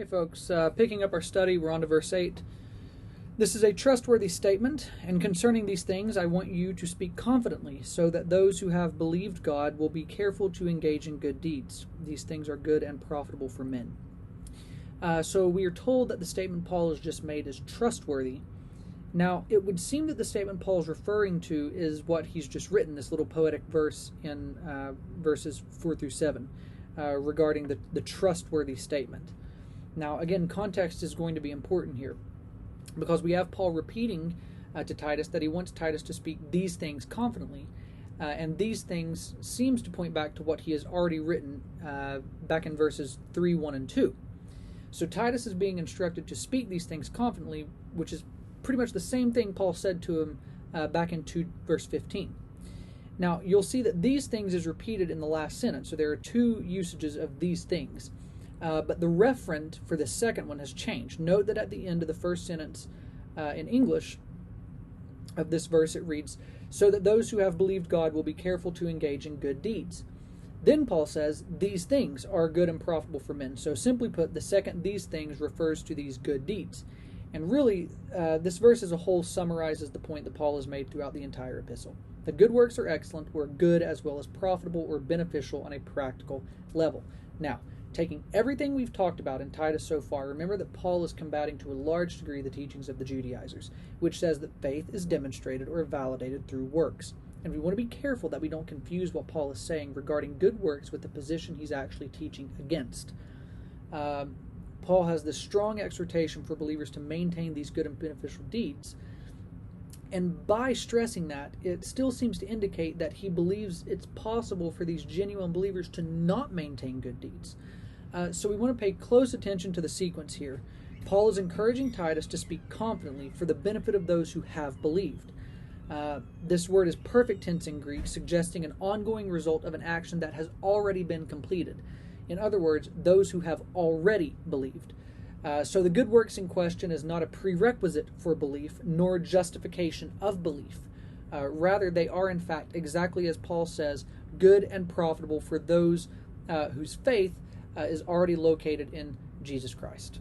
Hey folks, picking up our study, we're on to verse 8. This is a trustworthy statement, and concerning these things I want you to speak confidently, so that those who have believed God will be careful to engage in good deeds. These things are good and profitable for men. So we are told that the statement Paul has just made is trustworthy. Now, it would seem that the statement Paul's referring to is what he's just written, this little poetic verse in verses 4 through 7, regarding the trustworthy statement. Now, again, context is going to be important here, because we have Paul repeating to Titus that he wants Titus to speak these things confidently, and these things seems to point back to what he has already written back in verses 3, 1, and 2. So Titus is being instructed to speak these things confidently, which is pretty much the same thing Paul said to him back in 2 verse 15. Now, you'll see that these things is repeated in the last sentence, so there are two usages of these things. But the referent for the second one has changed. Note that at the end of the first sentence in English of this verse it reads, so that those who have believed God will be careful to engage in good deeds. Then Paul says, these things are good and profitable for men. So simply put, the second these things refers to these good deeds. And really, this verse as a whole summarizes the point that Paul has made throughout the entire epistle. The good works are excellent, or good as well as profitable or beneficial on a practical level. Now, taking everything we've talked about in Titus so far, remember that Paul is combating to a large degree the teachings of the Judaizers, which says that faith is demonstrated or validated through works. And we want to be careful that we don't confuse what Paul is saying regarding good works with the position he's actually teaching against. Paul has this strong exhortation for believers to maintain these good and beneficial deeds. And by stressing that, it still seems to indicate that he believes it's possible for these genuine believers to not maintain good deeds. So we want to pay close attention to the sequence here. Paul is encouraging Titus to speak confidently for the benefit of those who have believed. This word is perfect tense in Greek, suggesting an ongoing result of an action that has already been completed. In other words, those who have already believed. So the good works in question is not a prerequisite for belief, nor justification of belief. Rather, they are in fact, exactly as Paul says, good and profitable for those whose faith is already located in Jesus Christ.